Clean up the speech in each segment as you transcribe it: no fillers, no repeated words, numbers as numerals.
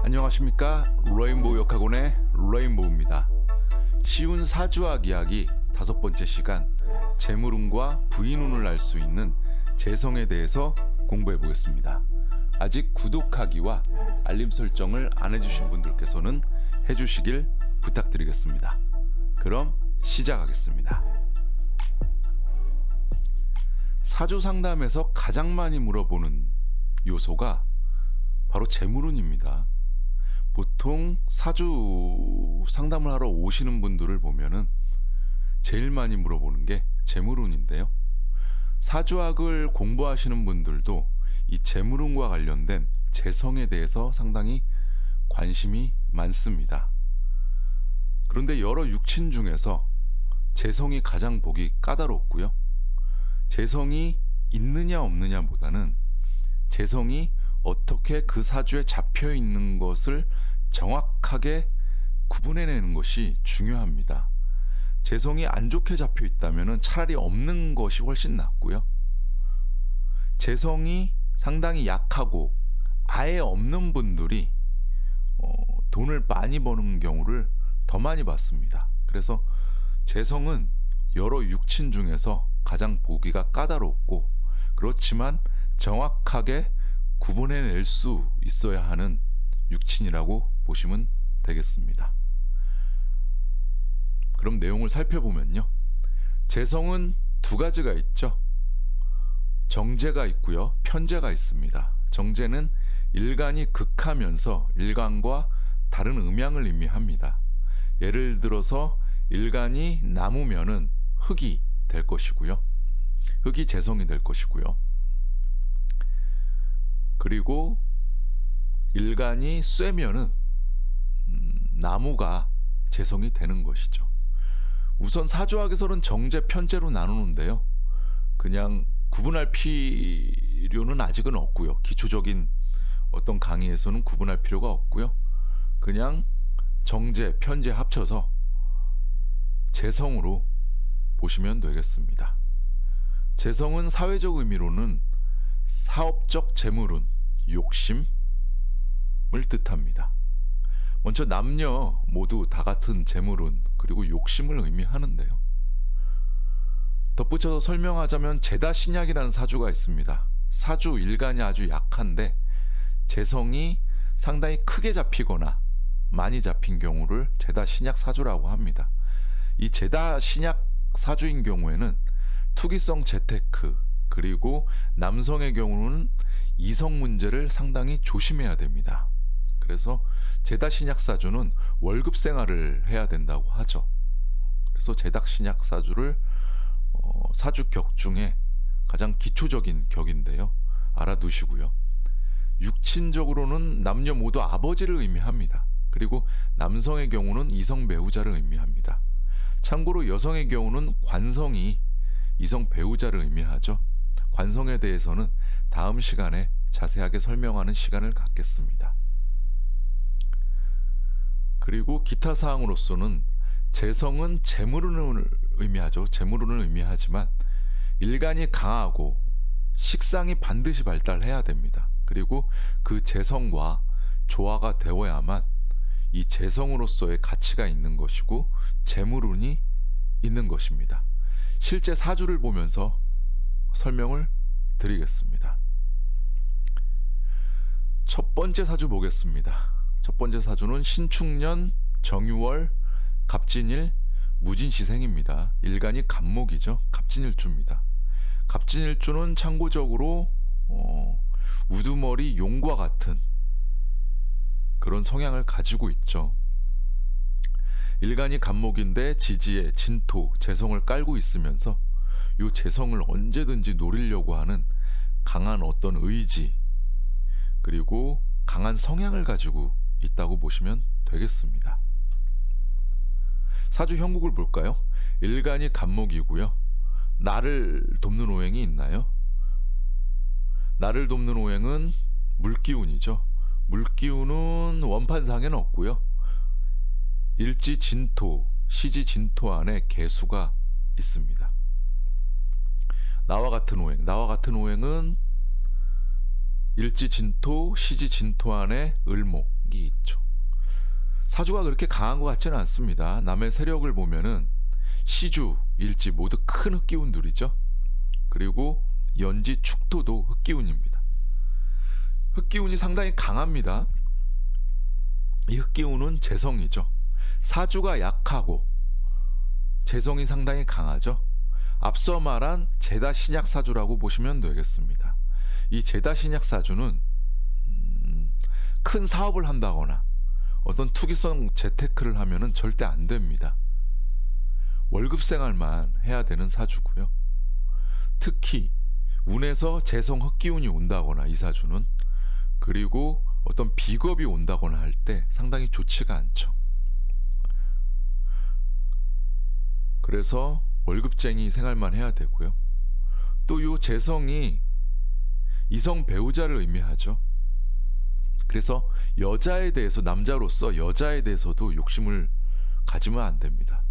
안녕하십니까. 레인보우 역학원의 레인보우입니다. 쉬운 사주학 이야기 5번째 시간, 재물운과 부인운을 알 수 있는 재성에 대해서 공부해 보겠습니다. 아직 구독하기와 알림 설정을 안 해주신 분들께서는 해주시길 부탁드리겠습니다. 그럼 시작하겠습니다. 사주 상담에서 가장 많이 물어보는 요소가 바로 재물운입니다. 보통 사주 상담을 하러 오시는 분들을 보면은 제일 많이 물어보는 게 재물운인데요. 사주학을 공부하시는 분들도 이 재물운과 관련된 재성에 대해서 상당히 관심이 많습니다. 그런데 여러 육친 중에서 재성이 가장 보기 까다롭고요. 재성이 있느냐 없느냐보다는 재성이 어떻게 그 사주에 잡혀 있는 것을 정확하게 구분해내는 것이 중요합니다. 재성이 안 좋게 잡혀 있다면 차라리 없는 것이 훨씬 낫고요. 재성이 상당히 약하고 아예 없는 분들이 돈을 많이 버는 경우를 더 많이 봤습니다. 그래서 재성은 여러 육친 중에서 가장 보기가 까다롭고, 그렇지만 정확하게 구분해낼 수 있어야 하는 육친이라고 보시면 되겠습니다. 그럼 내용을 살펴보면요, 재성은 두 가지가 있죠. 정제가 있고요, 편제가 있습니다. 정제는 일간이 극하면서 일간과 다른 음양을 의미합니다. 예를 들어서 일간이 나무면은 흙이 될 것이고요, 흙이 재성이 될 것이고요. 그리고 일간이 쇠면은 나무가 재성이 되는 것이죠. 우선 사주학에서는 정제, 편제로 나누는데요, 그냥 구분할 필요는 아직은 없고요. 기초적인 어떤 강의에서는 구분할 필요가 없고요. 그냥 정제, 편제 합쳐서 재성으로 보시면 되겠습니다. 재성은 사회적 의미로는 사업적 재물운, 욕심을 뜻합니다. 먼저 남녀 모두 다 같은 재물운 그리고 욕심을 의미하는데요. 덧붙여서 설명하자면 제다신약이라는 사주가 있습니다. 사주 일간이 아주 약한데 재성이 상당히 크게 잡히거나 많이 잡힌 경우를 제다신약 사주라고 합니다. 이 제다신약 사주인 경우에는 투기성 재테크, 그리고 남성의 경우는 이성 문제를 상당히 조심해야 됩니다. 그래서 제다신약 사주는 월급 생활을 해야 된다고 하죠. 그래서 제다신약 사주를 사주격 중에 가장 기초적인 격인데요, 알아두시고요. 육친적으로는 남녀 모두 아버지를 의미합니다. 그리고 남성의 경우는 이성 배우자를 의미합니다. 참고로 여성의 경우는 관성이 이성 배우자를 의미하죠. 관성에 대해서는 다음 시간에 자세하게 설명하는 시간을 갖겠습니다. 그리고 기타 사항으로서는 재성은 재물운을 의미하죠. 재물운을 의미하지만 일간이 강하고 식상이 반드시 발달해야 됩니다. 그리고 그 재성과 조화가 되어야만 이 재성으로서의 가치가 있는 것이고 재물운이 있는 것입니다. 실제 사주를 보면서 설명을 드리겠습니다. 첫 번째 사주 보겠습니다. 첫 번째 사주는 신축년 정유월 갑진일 무진시생입니다. 일간이 갑목이죠. 갑진일주입니다. 갑진일주는 참고적으로 우두머리 용과 같은 그런 성향을 가지고 있죠. 일간이 갑목인데 지지에 진토, 재성을 깔고 있으면서 이 재성을 언제든지 노리려고 하는 강한 어떤 의지, 그리고 강한 성향을 가지고 있다고 보시면 되겠습니다. 사주 형국을 볼까요? 일간이 갑목이고요. 나를 돕는 오행이 있나요? 나를 돕는 오행은 물기운이죠. 물기운은 원판상에는 없고요. 일지 진토, 시지 진토 안에 개수가 있습니다. 나와 같은 오행은 일지 진토, 시지 진토 안에 을목, 있죠. 사주가 그렇게 강한 것 같지는 않습니다. 남의 세력을 보면은 시주, 일지 모두 큰 흑기운들이죠. 그리고 연지, 축토도 흑기운입니다. 흑기운이 상당히 강합니다. 이 흑기운은 재성이죠. 사주가 약하고 재성이 상당히 강하죠. 앞서 말한 제다 신약 사주라고 보시면 되겠습니다. 이 제다 신약 사주는 큰 사업을 한다거나 어떤 투기성 재테크를 하면은 절대 안 됩니다. 월급 생활만 해야 되는 사주고요. 특히 운에서 재성 흑기운이 온다거나 이 사주는, 그리고 어떤 비겁이 온다거나 할 때 상당히 좋지가 않죠. 그래서 월급쟁이 생활만 해야 되고요. 또 요 재성이 이성 배우자를 의미하죠. 그래서 여자에 대해서, 남자로서 여자에 대해서도 욕심을 가지면 안 됩니다.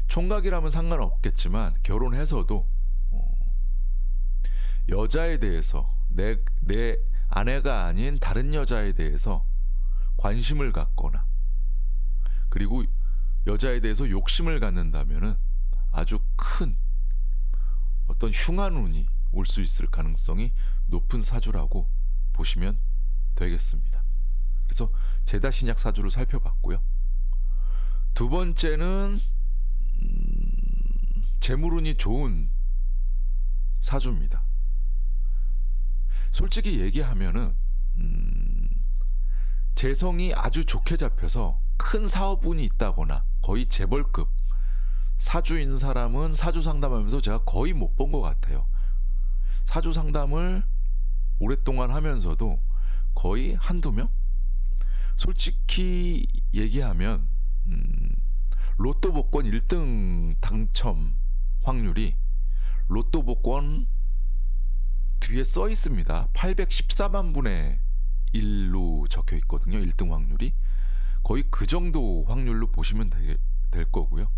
총각이라면 상관없겠지만 결혼해서도 여자에 대해서, 내 아내가 아닌 다른 여자에 대해서 관심을 갖거나 그리고 여자에 대해서 욕심을 갖는다면은 아주 큰 어떤 흉한 운이 올 수 있을 가능성이 높은 사주라고 보시면 되겠습니다. 그래서 제다 신약 사주를 살펴봤고요. 두 번째는 재물운이 좋은 사주입니다. 솔직히 얘기하면은 재성이 아주 좋게 잡혀서 큰 사업운이 있다거나 거의 재벌급 사주인 사람은 사주 상담하면서 제가 거의 못 본 것 같아요. 사주 상담을 오랫동안 하면서도 거의 한두 명? 솔직히 얘기하면 로또 복권 1등 당첨 확률이 로또 복권 뒤에 써 있습니다. 814만 분의 1로 적혀 있거든요. 1등 확률이. 거의 그 정도 확률로 보시면 될 거고요.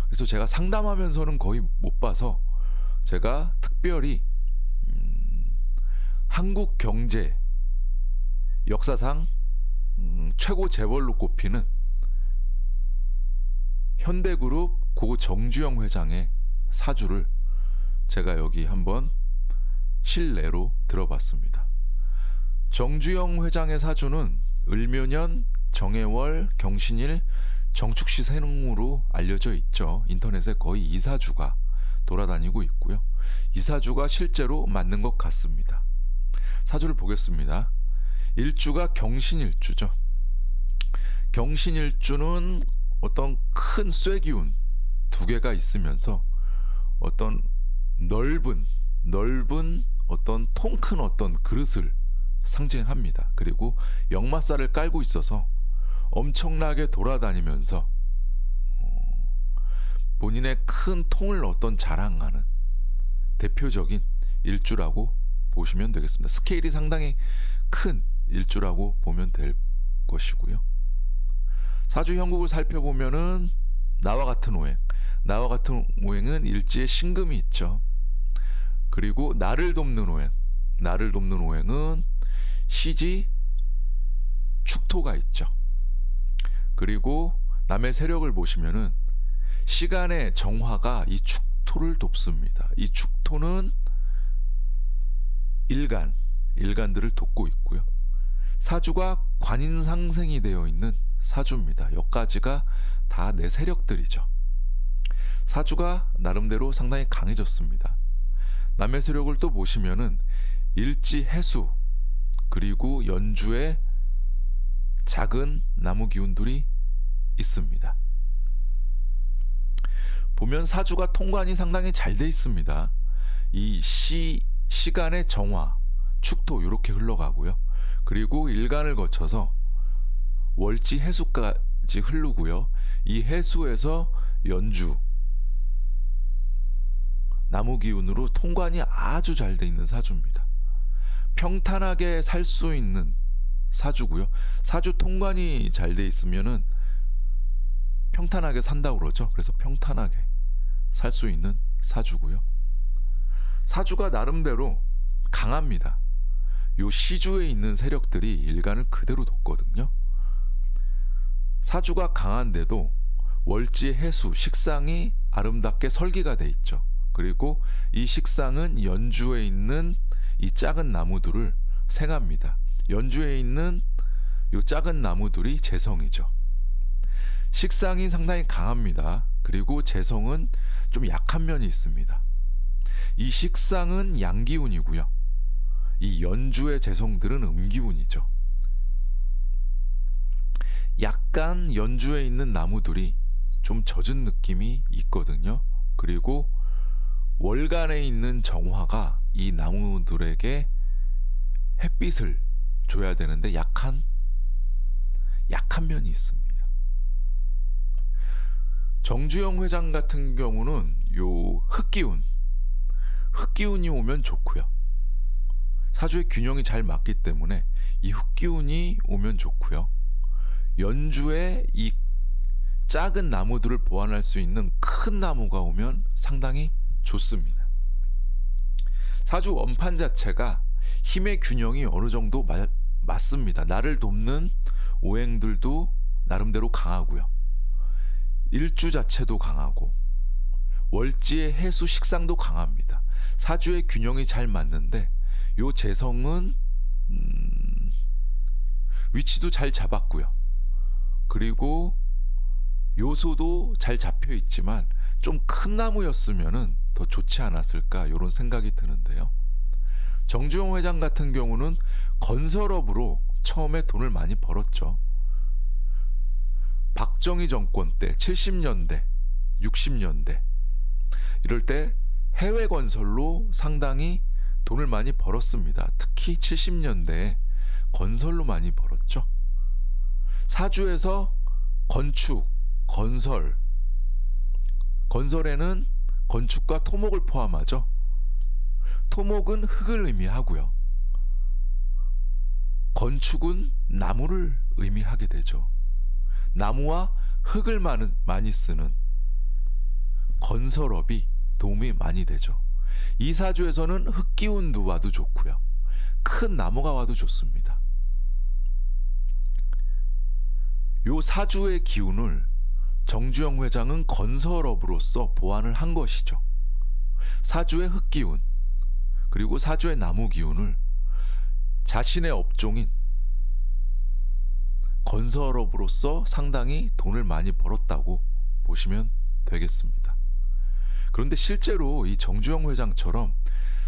그래서 제가 상담하면서는 거의 못 봐서 제가 특별히 한국 경제 역사상 최고 재벌로 꼽히는 현대그룹 고 정주영 회장의 사주를 제가 여기 한번 실내로 들어봤습니다. 정주영 회장의 사주는 을묘년, 정해월, 경신일, 정축시 세능으로 알려져 있죠. 인터넷에 거의 이 사주가 돌아다니고 있고요. 이 사주가 실제로 맞는 것 같습니다. 사주를 보겠습니다. 일주가 경신일주죠. 경신일주는 어떤 큰 쇠기운 두 개가 있으면서 어떤 넓은 어떤 통 큰 어떤 그릇을 상징합니다. 그리고 역마살을 깔고 있어서 엄청나게 돌아다니면서 본인의 큰 통을 어떤 자랑하는 대표적인 일주라고 보시면 되겠습니다. 스케일이 상당히 큰 일주라고 보면 될 것이고요. 사주 형국을 살펴보면은 나와 같은 오행은 일지에 신금이 있죠. 그리고 나를 돕는 오행은 시지 축토가 있죠. 그리고 남의 세력을 보시면은 시간의 정화가 이 축토를 돕습니다. 이 축토는 일간들을 돕고 있고요. 사주가 관인상생이 되어 있는 사주입니다. 여기까지가 다 내 세력들이죠. 사주가 나름대로 상당히 강해졌습니다. 남의 세력을 또 보시면은 일지 해수 그리고 연주에 작은 나무 기운들이 있습니다. 보면 사주가 통관이 상당히 잘 돼 있습니다. 이 시간의 정화, 축토 이렇게 흘러가고요. 그리고 일간을 거쳐서 월지 해수까지 흐르고요. 이 해수에서 연주, 나무 기운으로 통관이 아주 잘 돼 있는 사주입니다. 평탄하게 살 수 있는 사주고요. 사주 통관이 잘 돼 있으면은 평탄하게 산다고 그러죠. 그래서 평탄하게 살 수 있는 사주고요. 사주가 나름대로 강합니다. 요 시주에 있는 세력들이 일간을 그대로 돕거든요. 사주가 강한데도 월지 해수 식상이 아름답게 설계가 돼 있죠. 그리고 이 식상은 연주에 있는 이 작은 나무들을 생합니다. 연주에 있는 이 작은 나무들이 재성이죠. 식상이 상당히 강합니다. 그리고 재성은 좀 약한 면이 있습니다. 이 식상은 양기운이고요. 이 연주의 재성들은 음기운이죠. 약간 연주에 있는 나무들이 좀 젖은 느낌이 있거든요. 그리고 월간에 있는 정화가 이 나무들에게 햇빛을 줘야 되는데 약한 면이 있습니다. 정주영 회장 같은 경우는 요 흑기운이 오면 좋고요. 사주의 균형이 잘 맞기 때문에 이 흑기운이 오면 좋고요. 연주에 이 작은 나무들을 보완할 수 있는 큰 나무가 오면 상당히 좋습니다. 사주 원판 자체가 힘의 균형이 어느 정도 맞습니다. 나를 돕는 오행들도 나름대로 강하고요. 일주 자체도 강하고 월지의 해수 식상도 강합니다. 사주의 균형이 잘 맞는데 요 재성은 위치도 잘 잡았고요. 그리고 요소도 잘 잡혀 있지만 좀 큰 나무였으면은 더 좋지 않았을까 이런 생각이 드는데요. 정주영 회장 같은 경우는 건설업으로 처음에 돈을 많이 벌었죠. 박정희 정권 때 70년대, 60년대 이럴 때 해외 건설로 상당히 돈을 많이 벌었습니다. 특히 70년대에 건설로 많이 벌었죠. 사주에서 건축, 건설에는 건축과 토목을 포함하죠. 토목은 흙을 의미하고요. 건축은 나무를 의미하게 되죠. 나무와 흙을 많이 쓰는 건설업이 도움이 많이 되죠. 이 사주에서는 흙기운도 와도 좋고요. 큰 나무가 와도 좋습니다. 요 사주의 기운을 정주영 회장은 건설업으로서 보완을 한 것이죠. 사주의 흙기운 그리고 사주의 나무 기운을 자신의 업종인 건설업으로서 상당히 돈을 많이 벌었다고 보시면 되겠습니다. 그런데 실제로 이 정주영 회장처럼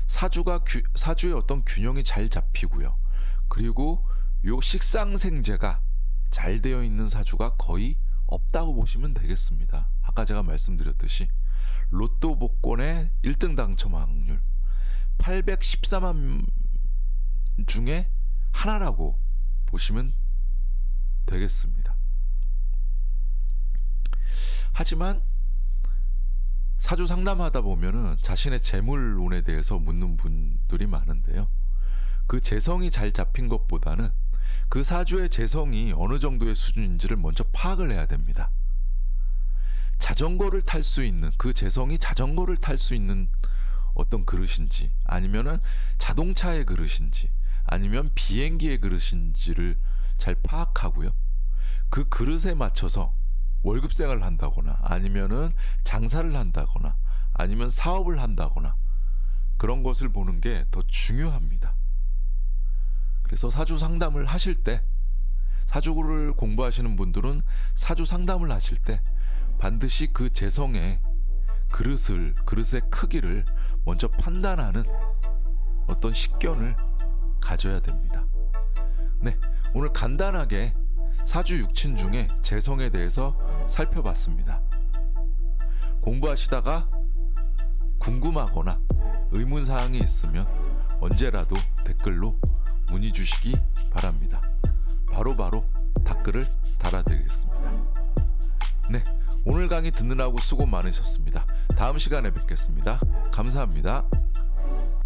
사주의 어떤 균형이 잘 잡히고요. 그리고 요 식상생재가 잘 되어 있는 사주가 거의 없다고 보시면 되겠습니다. 아까 제가 말씀드렸듯이 로또 복권의 1등 당첨 확률 814만 중에 하나라고 보시면 되겠습니다. 하지만 사주 상담하다 보면은 자신의 재물운에 대해서 묻는 분들이 많은데요. 그 재성이 잘 잡힌 것보다는 그 사주의 재성이 어느 정도의 수준인지를 먼저 파악을 해야 됩니다. 자전거를 탈 수 있는 그 재성이 자전거를 탈 수 있는 어떤 그릇인지 아니면은 자동차의 그릇인지 아니면 비행기의 그릇인지를 잘 파악하고요. 그 그릇에 맞춰서 월급 생활을 한다거나 아니면은 장사를 한다거나 아니면 사업을 한다거나 그런 것을 보는 게 더 중요합니다. 그래서 사주 상담을 하실 때 사주를 공부하시는 분들은 사주 상담을 하실 때 반드시 그 재성의 그릇의 크기를 먼저 판단하는 어떤 식견을 가져야 됩니다. 네, 오늘 간단하게 사주 육친 중에 재성에 대해서 살펴봤습니다. 공부하시다가 궁금하거나 의문사항이 있으면 언제라도 댓글로 문의 주시기 바랍니다. 바로바로 답글을 달아드리겠습니다. 네, 오늘 강의 듣느라고 수고 많으셨습니다. 다음 시간에 뵙겠습니다. 감사합니다.